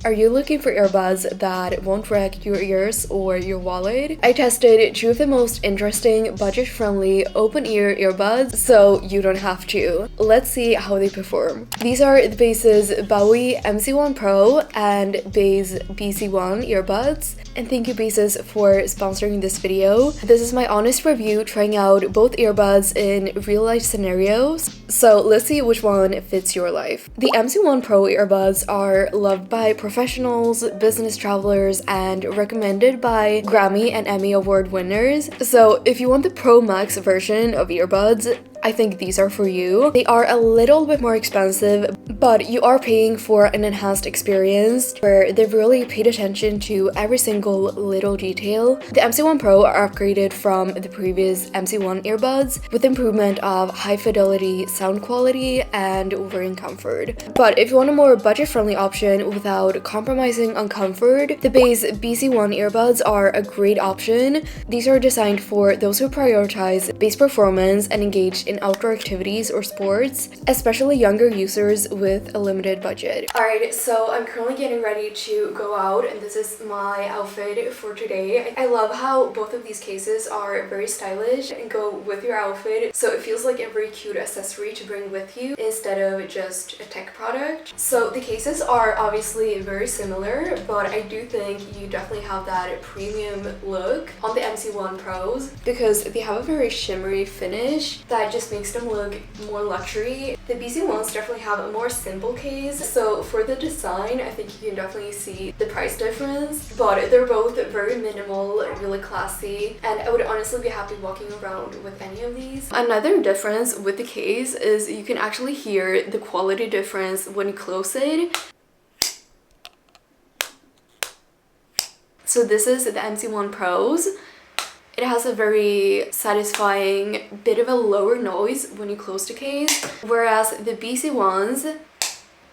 Are you looking for earbuds that won't wreck your ears or your wallet? I tested two of the most interesting, budget-friendly, open-ear earbuds, so you don't have to. Let's see how they perform. These are the Baseus MC1 Pro and Baseus BC1 earbuds. And thank you Baseus for sponsoring this video. This is my honest review trying out both earbuds in real-life scenarios. So let's see which one fits your life. The MC1 Pro earbuds are loved by professionals, business travelers, and recommended by Grammy and Emmy Award winners. So if you want the Pro Max version of earbuds, I think these are for you. They are a little bit more expensive, but you are paying for an enhanced experience where they've really paid attention to every single little detail. The MC1 Pro are upgraded from the previous MC1 earbuds with improvement of high fidelity sound quality and wearing comfort. But if you want a more budget-friendly option without compromising on comfort, the Baseus BC1 earbuds are a great option. These are designed for those who prioritize bass performance and engage in outdoor activities or sports, especially younger users with a limited budget. Alright, so I'm currently getting ready to go out and this is my outfit for today. I love how both of these cases are very stylish and go with your outfit, so it feels like a very cute accessory to bring with you instead of just a tech product. So the cases are obviously very similar, but I do think you definitely have that premium look on the MC1 Pros because they have a very shimmery finish that just makes them look more luxury. The BC ones definitely have a more simple case, so for the design I think you can definitely see the price difference, but they're both very minimal, really classy, and I would honestly be happy walking around with any of these. Another difference with the case is you can actually hear the quality difference when you close it. So this is the MC1 Pros. It has a very satisfying bit of a lower noise when you close the case, whereas the BC ones,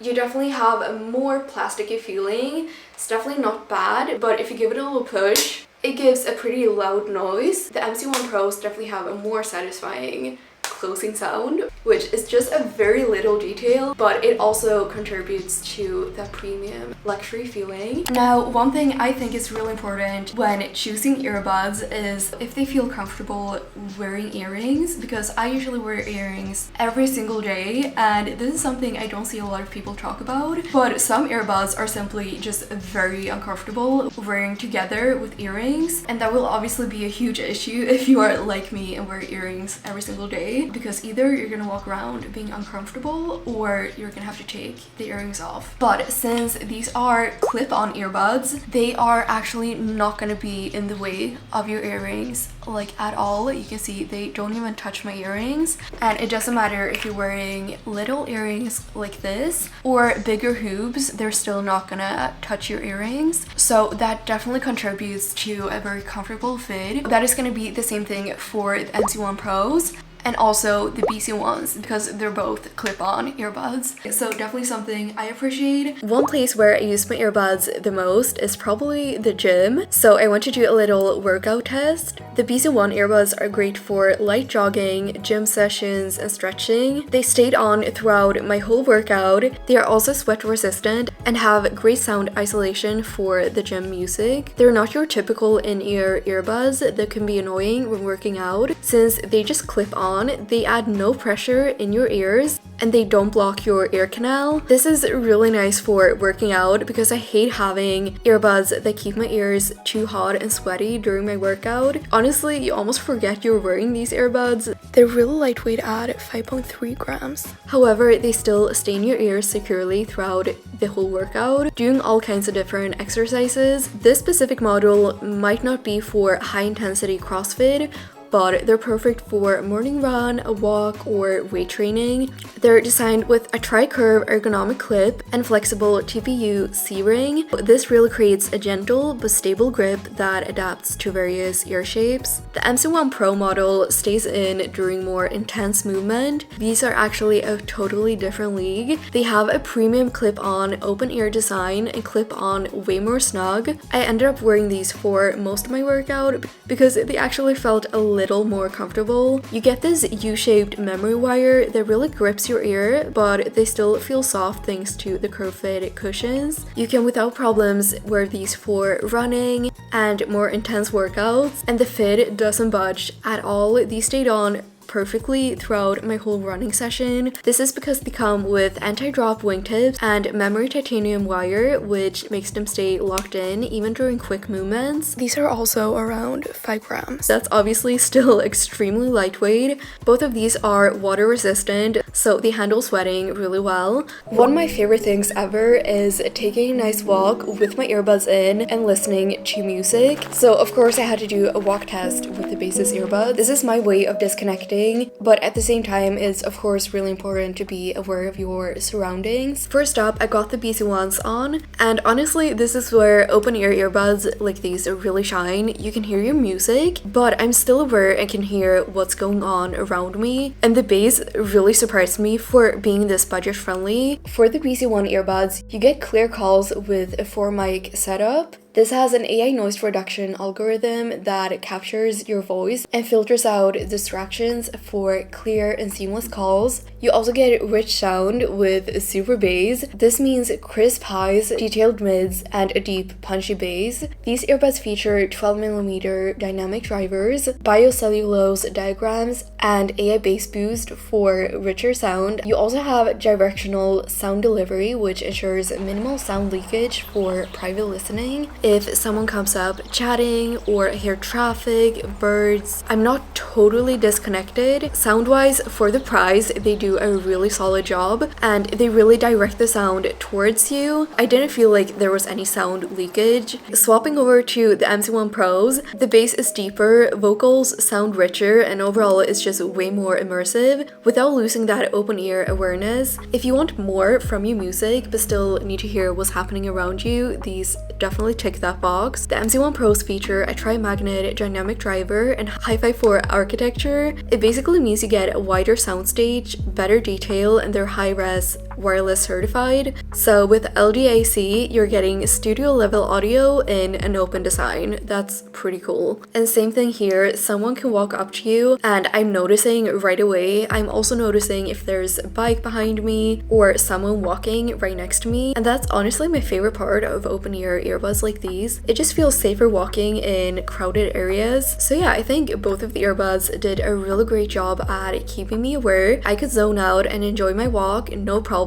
you definitely have a more plasticky feeling. It's definitely not bad, but if you give it a little push, it gives a pretty loud noise. The MC1 Pros definitely have a more satisfying closing sound, which is just a very little detail, but it also contributes to the premium luxury feeling. Now, one thing I think is really important when choosing earbuds is if they feel comfortable wearing earrings, because I usually wear earrings every single day, and this is something I don't see a lot of people talk about, but some earbuds are simply just very uncomfortable wearing together with earrings, and that will obviously be a huge issue if you are like me and wear earrings every single day, because either you're gonna walk around being uncomfortable or you're gonna have to take the earrings off. But since these are clip-on earbuds, they are actually not gonna be in the way of your earrings like at all. You can see they don't even touch my earrings, and it doesn't matter if you're wearing little earrings like this or bigger hoops, they're still not gonna touch your earrings. So that definitely contributes to a very comfortable fit. That is gonna be the same thing for the MC1 Pros and also the BC ones because they're both clip-on earbuds. So definitely something I appreciate. One place where I use my earbuds the most is probably the gym. So I want to do a little workout test. The BC1 earbuds are great for light jogging, gym sessions, and stretching. They stayed on throughout my whole workout. They are also sweat resistant and have great sound isolation for the gym music. They're not your typical in-ear earbuds that can be annoying when working out, since they just clip on. They add no pressure in your ears and they don't block your ear canal. This is really nice for working out because I hate having earbuds that keep my ears too hot and sweaty during my workout. Honestly, you almost forget you're wearing these earbuds. They're really lightweight at 5.3 grams. However, they still stay in your ears securely throughout the whole workout, doing all kinds of different exercises. This specific model might not be for high-intensity CrossFit, but they're perfect for a morning run, a walk, or weight training. They're designed with a tri-curve ergonomic clip and flexible TPU C-ring. This really creates a gentle but stable grip that adapts to various ear shapes. The MC1 Pro model stays in during more intense movement. These are actually a totally different league. They have a premium clip-on open ear design and clip-on way more snug. I ended up wearing these for most of my workout because they actually felt a little more comfortable. You get this U-shaped memory wire that really grips your ear, but they still feel soft thanks to the curved fit cushions. You can without problems wear these for running and more intense workouts, and the fit doesn't budge at all. These stayed on perfectly throughout my whole running session. This is because they come with anti-drop wingtips and memory titanium wire, which makes them stay locked in even during quick movements. These are also around 5 grams. That's obviously still extremely lightweight. Both of these are water resistant, so they handle sweating really well. One of my favorite things ever is taking a nice walk with my earbuds in and listening to music. So of course I had to do a walk test with the Baseus earbuds. This is my way of disconnecting, but at the same time it's of course really important to be aware of your surroundings. First up, I got the BC1s on, and honestly this is where open ear earbuds like these really shine. You can hear your music, but I'm still aware I can hear what's going on around me, and the bass really surprised me for being this budget friendly. For the BC1 earbuds, you get clear calls with a 4-mic setup. This has an AI noise reduction algorithm that captures your voice and filters out distractions for clear and seamless calls. You also get rich sound with super bass. This means crisp highs, detailed mids, and a deep punchy bass. These earbuds feature 12mm dynamic drivers, biocellulose diagrams, and AI bass boost for richer sound. You also have directional sound delivery, which ensures minimal sound leakage for private listening. If someone comes up chatting or I hear traffic, birds, I'm not totally disconnected. Sound-wise, for the price, they do a really solid job and they really direct the sound towards you. I didn't feel like there was any sound leakage. Swapping over to the MC1 Pros, the bass is deeper, vocals sound richer, and overall it's just way more immersive without losing that open ear awareness. If you want more from your music but still need to hear what's happening around you, these definitely tick that box. The MC1 Pros feature a tri-magnet dynamic driver and Hi-Fi 4 architecture. It basically means you get a wider soundstage, better detail, and they're high-res wireless certified. So with LDAC, you're getting studio level audio in an open design. That's pretty cool. And same thing here, someone can walk up to you and I'm noticing right away. I'm also noticing if there's a bike behind me or someone walking right next to me. And that's honestly my favorite part of open ear earbuds like these. It just feels safer walking in crowded areas. So yeah, I think both of the earbuds did a really great job at keeping me aware. I could zone out and enjoy my walk, no problem.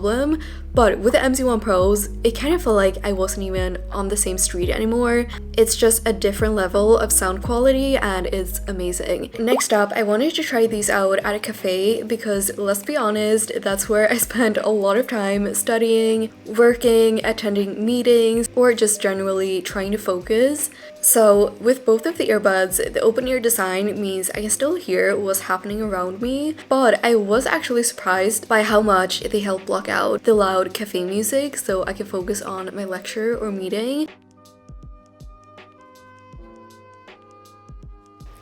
But with the MC1 Pros, it kind of felt like I wasn't even on the same street anymore. It's just a different level of sound quality and it's amazing. Next up, I wanted to try these out at a cafe because let's be honest, that's where I spent a lot of time studying, working, attending meetings, or just generally trying to focus. So with both of the earbuds, the open ear design means I can still hear what's happening around me, but I was actually surprised by how much they help block out the loud cafe music so I can focus on my lecture or meeting.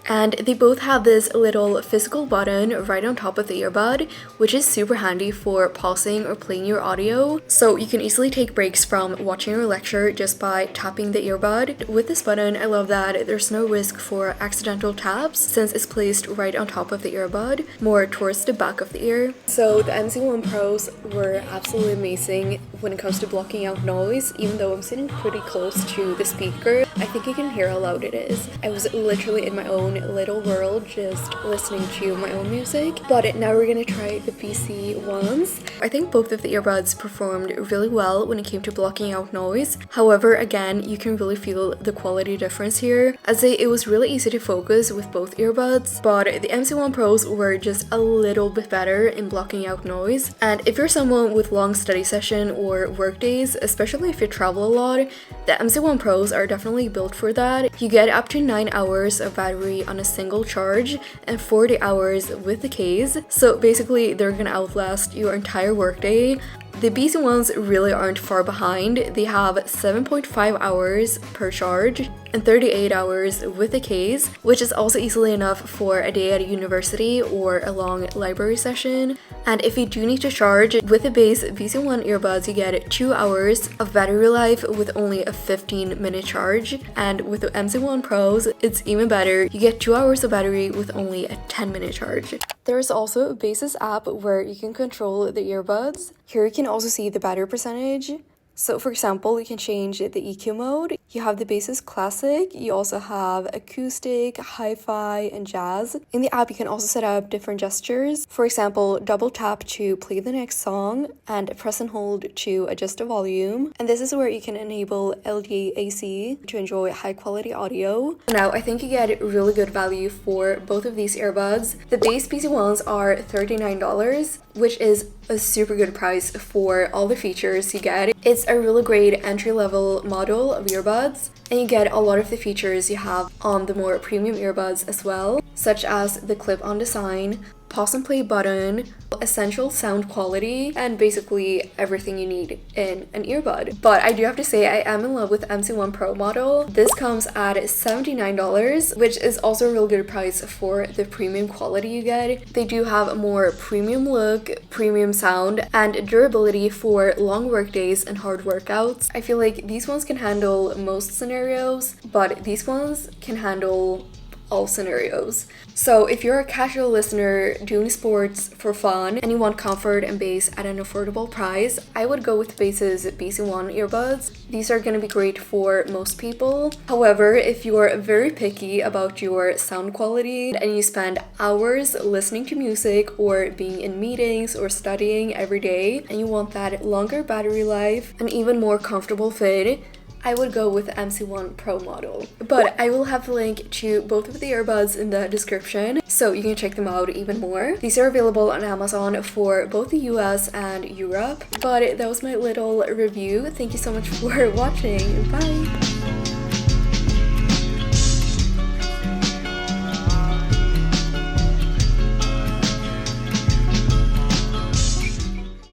And they both have this little physical button right on top of the earbud, which is super handy for pausing or playing your audio. So you can easily take breaks from watching your lecture just by tapping the earbud. With this button, I love that there's no risk for accidental taps since it's placed right on top of the earbud, more towards the back of the ear. So the MC1 Pros were absolutely amazing when it comes to blocking out noise. Even though I'm sitting pretty close to the speaker, I think you can hear how loud it is. I was literally in my own little world just listening to my own music. But now we're gonna try the BC1s. I think both of the earbuds performed really well when it came to blocking out noise. However, again, you can really feel the quality difference here. I'd say it was really easy to focus with both earbuds, but the MC1 Pros were just a little bit better in blocking out noise. And if you're someone with long study session or work days, especially if you travel a lot, the MC1 Pros are definitely built for that. You get up to 9 hours of battery on a single charge and 40 hours with the case. So basically they're gonna outlast your entire workday. The BC1s really aren't far behind. They have 7.5 hours per charge and 38 hours with the case, which is also easily enough for a day at a university or a long library session. And if you do need to charge, with the Baseus BC1 earbuds, you get 2 hours of battery life with only a 15-minute charge. And with the MC1 Pros, it's even better. You get 2 hours of battery with only a 10-minute charge. There's also a Baseus app where you can control the earbuds. Here you can also see the battery percentage. So for example, you can change the EQ mode. You have the Baseus Classic. You also have acoustic, hi-fi, and jazz. In the app, you can also set up different gestures. For example, double tap to play the next song and press and hold to adjust the volume. And this is where you can enable LDAC to enjoy high quality audio. Now, I think you get really good value for both of these earbuds. The Baseus BC1s are $39, which is a super good price for all the features you get. It's a really great entry-level model of earbuds, and you get a lot of the features you have on the more premium earbuds as well, such as the clip-on design, pause and play button, essential sound quality, and basically everything you need in an earbud. But I do have to say, I am in love with MC1 Pro model. This comes at $79, which is also a real good price for the premium quality you get. They do have a more premium look, premium sound, and durability for long work days and hard workouts. I feel like these ones can handle most scenarios, but these ones can handle all scenarios. So if you're a casual listener doing sports for fun and you want comfort and bass at an affordable price, I would go with Baseus BC1 earbuds. These are going to be great for most people. However, if you're very picky about your sound quality and you spend hours listening to music or being in meetings or studying every day and you want that longer battery life and even more comfortable fit, I would go with the MC1 Pro model. But I will have the link to both of the earbuds in the description, so you can check them out even more. These are available on Amazon for both the US and Europe. But that was my little review. Thank you so much for watching. Bye!